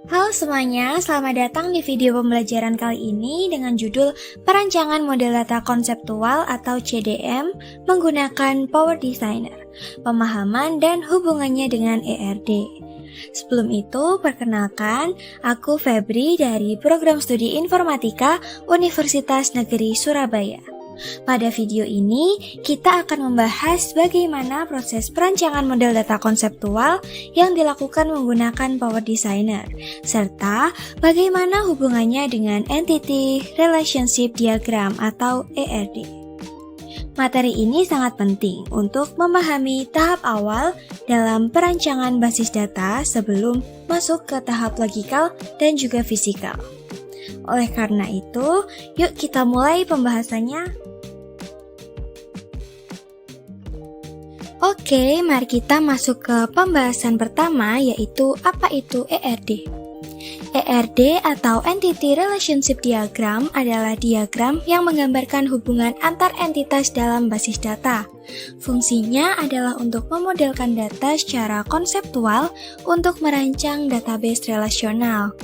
Halo semuanya, selamat datang di video pembelajaran kali ini dengan judul Perancangan Model Data Konseptual atau CDM menggunakan Power Designer, pemahaman dan hubungannya dengan ERD. Sebelum itu, perkenalkan, aku Febri dari Program Studi Informatika Universitas Negeri Surabaya. Pada video ini, kita akan membahas bagaimana proses perancangan model data konseptual yang dilakukan menggunakan Power Designer, serta bagaimana hubungannya dengan Entity Relationship Diagram atau ERD. Materi ini sangat penting untuk memahami tahap awal dalam perancangan basis data sebelum masuk ke tahap logikal dan juga fisikal. Oleh karena itu, yuk kita mulai pembahasannya. Oke, mari kita masuk ke pembahasan pertama, yaitu apa itu ERD. ERD atau Entity Relationship Diagram adalah diagram yang menggambarkan hubungan antar entitas dalam basis data. Fungsinya adalah untuk memodelkan data secara konseptual untuk merancang database relasional.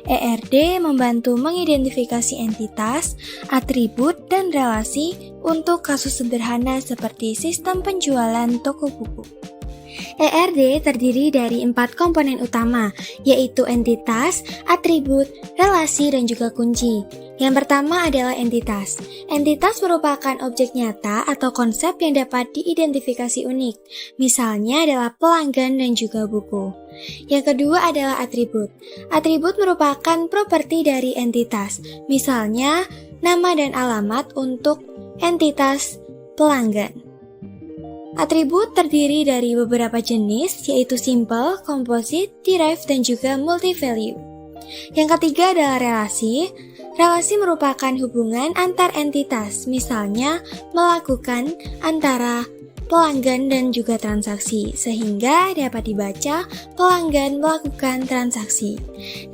ERD membantu mengidentifikasi entitas, atribut, dan relasi untuk kasus sederhana seperti sistem penjualan toko buku. ERD terdiri dari 4 komponen utama, yaitu entitas, atribut, relasi, dan juga kunci. Yang pertama adalah entitas. Entitas merupakan objek nyata atau konsep yang dapat diidentifikasi unik. Misalnya adalah pelanggan dan juga buku. Yang kedua adalah atribut. Atribut merupakan properti dari entitas. Misalnya, nama dan alamat untuk entitas pelanggan. Atribut terdiri dari beberapa jenis, yaitu simple, composite, derived, dan juga multi-value. Yang ketiga adalah relasi. Relasi merupakan hubungan antar entitas, misalnya melakukan antara pelanggan dan juga transaksi, sehingga dapat dibaca pelanggan melakukan transaksi.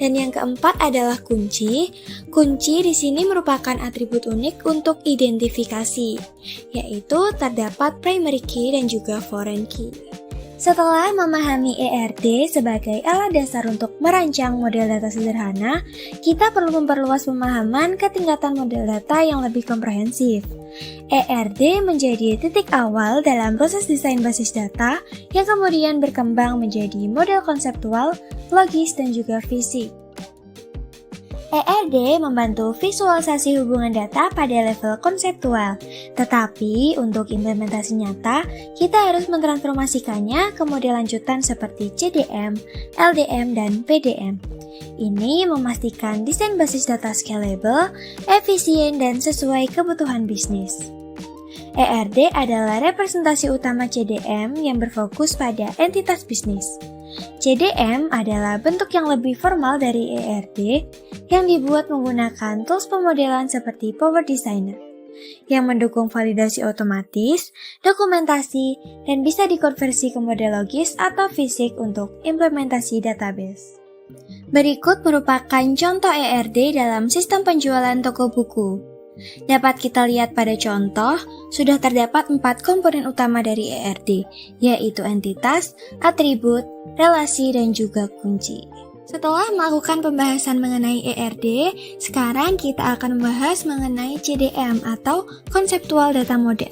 Dan yang keempat adalah kunci. Kunci di sini merupakan atribut unik untuk identifikasi, yaitu terdapat primary key dan juga foreign key. Setelah memahami ERD sebagai alat dasar untuk merancang model data sederhana, kita perlu memperluas pemahaman ke tingkatan model data yang lebih komprehensif. ERD menjadi titik awal dalam proses desain basis data yang kemudian berkembang menjadi model konseptual, logis, dan juga fisik. ERD membantu visualisasi hubungan data pada level konseptual, tetapi untuk implementasi nyata, kita harus mentransformasikannya ke model lanjutan seperti CDM, LDM, dan PDM. Ini memastikan desain basis data scalable, efisien, dan sesuai kebutuhan bisnis. ERD adalah representasi utama CDM yang berfokus pada entitas bisnis. CDM adalah bentuk yang lebih formal dari ERD yang dibuat menggunakan tools pemodelan seperti Power Designer yang mendukung validasi otomatis, dokumentasi, dan bisa dikonversi ke model logis atau fisik untuk implementasi database. Berikut merupakan contoh ERD dalam sistem penjualan toko buku. Dapat kita lihat pada contoh, sudah terdapat 4 komponen utama dari ERD, yaitu entitas, atribut, relasi, dan juga kunci. Setelah melakukan pembahasan mengenai ERD, sekarang kita akan membahas mengenai CDM atau Conceptual Data Model.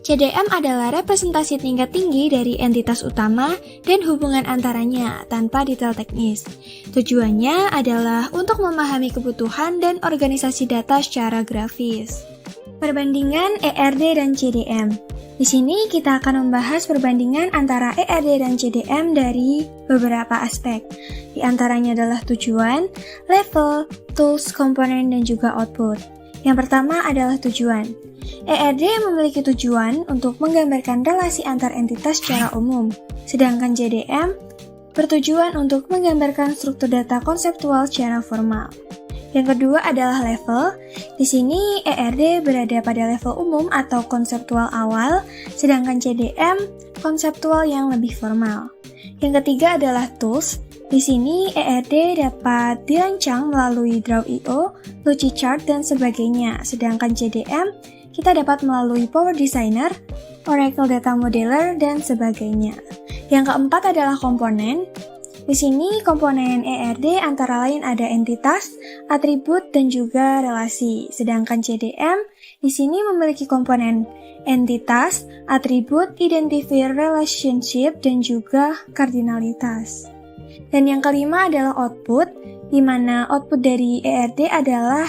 CDM adalah representasi tingkat tinggi dari entitas utama dan hubungan antaranya tanpa detail teknis. Tujuannya adalah untuk memahami kebutuhan dan organisasi data secara grafis. Perbandingan ERD dan CDM. Di sini kita akan membahas perbandingan antara ERD dan CDM dari beberapa aspek. Di antaranya adalah tujuan, level, tools, komponen, dan juga output. Yang pertama adalah tujuan. ERD memiliki tujuan untuk menggambarkan relasi antar entitas secara umum, sedangkan CDM bertujuan untuk menggambarkan struktur data konseptual secara formal. Yang kedua adalah level. Di sini ERD berada pada level umum atau konseptual awal, sedangkan CDM konseptual yang lebih formal. Yang ketiga adalah tools. Di sini ERD dapat dirancang melalui Draw.io, Lucidchart, dan sebagainya, sedangkan CDM kita dapat melalui Power Designer, Oracle Data Modeler, dan sebagainya. Yang keempat adalah komponen. Di sini komponen ERD antara lain ada entitas, atribut, dan juga relasi. Sedangkan CDM di sini memiliki komponen entitas, atribut, identifier relationship, dan juga kardinalitas. Dan yang kelima adalah output, di mana output dari ERD adalah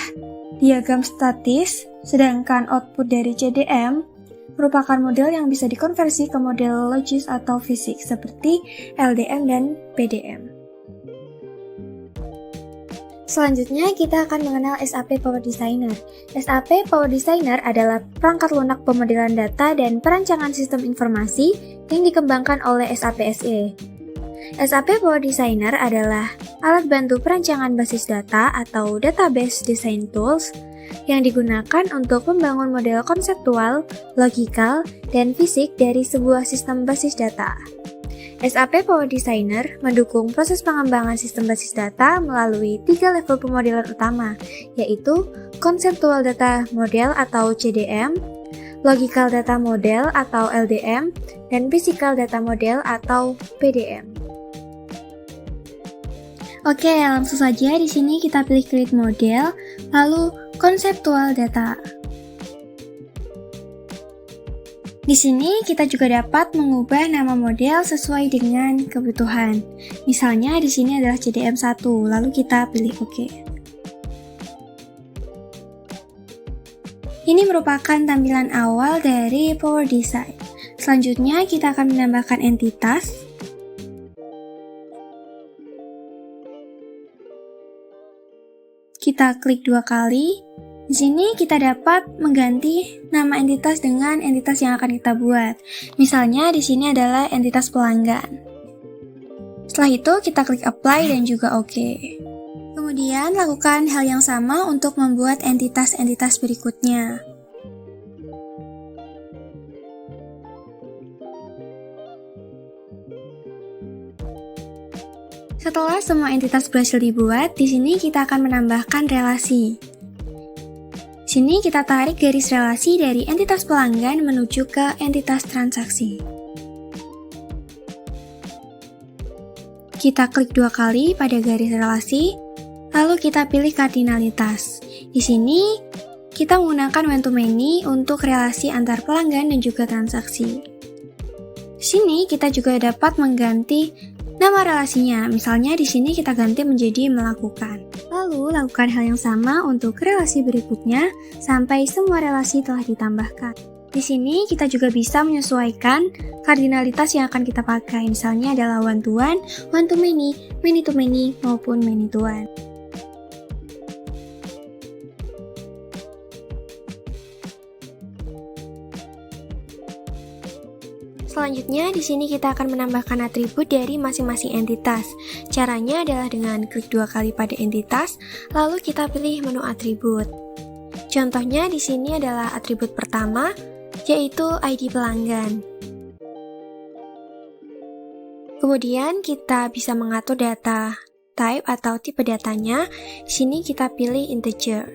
diagram statis, sedangkan output dari CDM merupakan model yang bisa dikonversi ke model logis atau fisik seperti LDM dan PDM. Selanjutnya kita akan mengenal SAP Power Designer. SAP Power Designer adalah perangkat lunak pemodelan data dan perancangan sistem informasi yang dikembangkan oleh SAP SE. SAP Power Designer adalah alat bantu perancangan basis data atau database design tools yang digunakan untuk membangun model konseptual, logikal, dan fisik dari sebuah sistem basis data. SAP Power Designer mendukung proses pengembangan sistem basis data melalui 3 level pemodelan utama, yaitu Conceptual Data Model atau CDM, Logical Data Model atau LDM, dan Physical Data Model atau PDM. Oke, langsung saja di sini kita pilih Create Model, lalu Conceptual Data. Di sini kita juga dapat mengubah nama model sesuai dengan kebutuhan. Misalnya di sini adalah CDM1, lalu kita pilih OK. Ini merupakan tampilan awal dari Power Design. Selanjutnya kita akan menambahkan entitas. Kita klik 2 kali. Di sini kita dapat mengganti nama entitas dengan entitas yang akan kita buat. Misalnya di sini adalah entitas pelanggan. Setelah itu kita klik apply dan juga OK. Kemudian lakukan hal yang sama untuk membuat entitas-entitas berikutnya. Setelah semua entitas berhasil dibuat, di sini kita akan menambahkan relasi. Di sini kita tarik garis relasi dari entitas pelanggan menuju ke entitas transaksi. Kita klik 2 kali pada garis relasi, lalu kita pilih kardinalitas. Di sini kita menggunakan one-to-many untuk relasi antar pelanggan dan juga transaksi. Di sini kita juga dapat mengganti nama relasinya, misalnya di sini kita ganti menjadi melakukan. Lalu, lakukan hal yang sama untuk relasi berikutnya sampai semua relasi telah ditambahkan. Di sini kita juga bisa menyesuaikan kardinalitas yang akan kita pakai, misalnya adalah one-to-one, one-to-many, many-to-many, maupun many-to-one. Selanjutnya, di sini kita akan menambahkan atribut dari masing-masing entitas. Caranya adalah dengan klik 2 kali pada entitas, lalu kita pilih menu atribut. Contohnya di sini adalah atribut pertama, yaitu ID pelanggan. Kemudian kita bisa mengatur data type atau tipe datanya. Di sini kita pilih integer.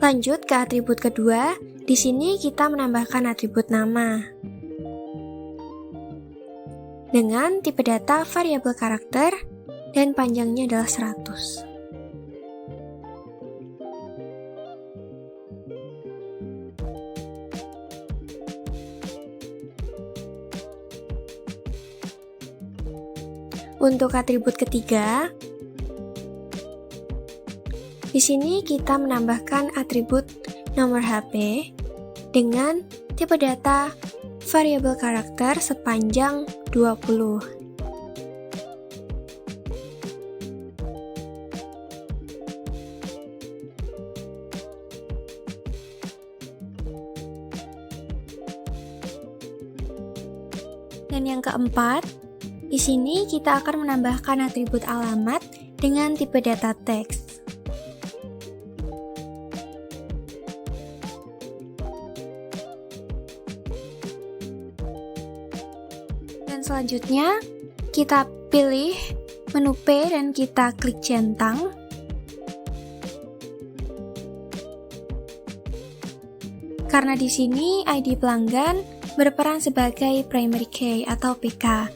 Lanjut ke atribut kedua. Di sini kita menambahkan atribut nama dengan tipe data variabel karakter dan panjangnya adalah 100. Untuk atribut ketiga, di sini kita menambahkan atribut nomor HP dengan tipe data variabel karakter sepanjang 20. Dan yang keempat, di sini kita akan menambahkan atribut alamat dengan tipe data teks. Selanjutnya, kita pilih menu P dan kita klik centang. Karena di sini ID pelanggan berperan sebagai primary key atau PK.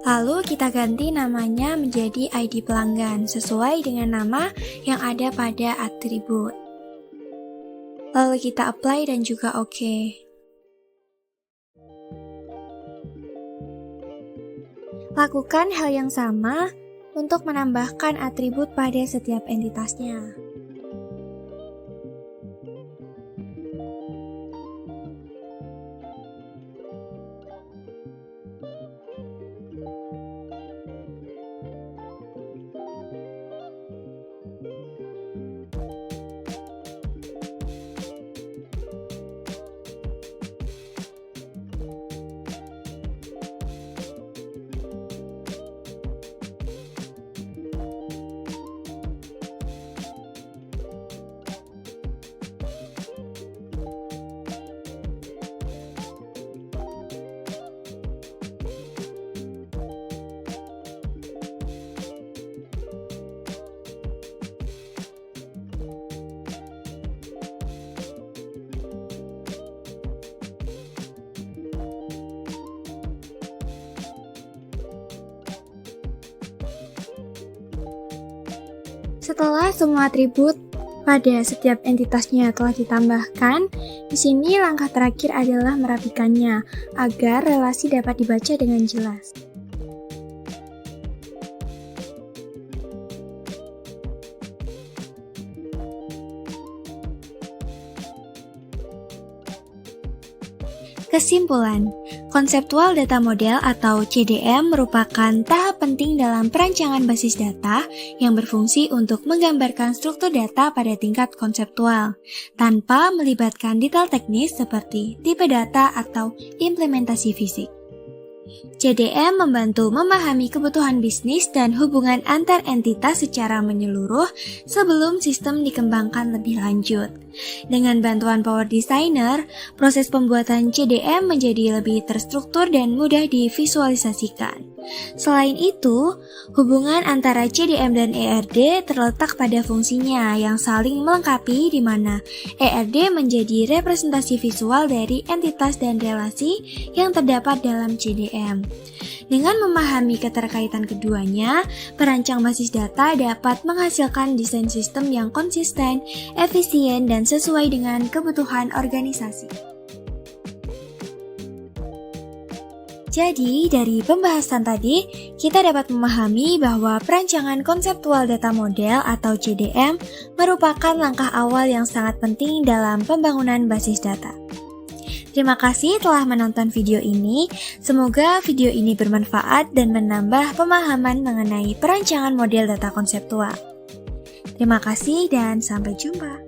Lalu kita ganti namanya menjadi ID pelanggan sesuai dengan nama yang ada pada atribut. Lalu kita apply dan juga OK. Lakukan hal yang sama untuk menambahkan atribut pada setiap entitasnya. Setelah semua atribut pada setiap entitasnya telah ditambahkan, di sini langkah terakhir adalah merapikannya agar relasi dapat dibaca dengan jelas. Kesimpulan, Conceptual Data Model atau CDM merupakan tahap penting dalam perancangan basis data yang berfungsi untuk menggambarkan struktur data pada tingkat konseptual, tanpa melibatkan detail teknis seperti tipe data atau implementasi fisik. CDM membantu memahami kebutuhan bisnis dan hubungan antar entitas secara menyeluruh sebelum sistem dikembangkan lebih lanjut. Dengan bantuan Power Designer, proses pembuatan CDM menjadi lebih terstruktur dan mudah divisualisasikan. Selain itu, hubungan antara CDM dan ERD terletak pada fungsinya yang saling melengkapi di mana ERD menjadi representasi visual dari entitas dan relasi yang terdapat dalam CDM. Dengan memahami keterkaitan keduanya, perancang basis data dapat menghasilkan desain sistem yang konsisten, efisien, dan sesuai dengan kebutuhan organisasi. Jadi, dari pembahasan tadi, kita dapat memahami bahwa perancangan konseptual data model atau CDM merupakan langkah awal yang sangat penting dalam pembangunan basis data. Terima kasih telah menonton video ini. Semoga video ini bermanfaat dan menambah pemahaman mengenai perancangan model data konseptual. Terima kasih dan sampai jumpa.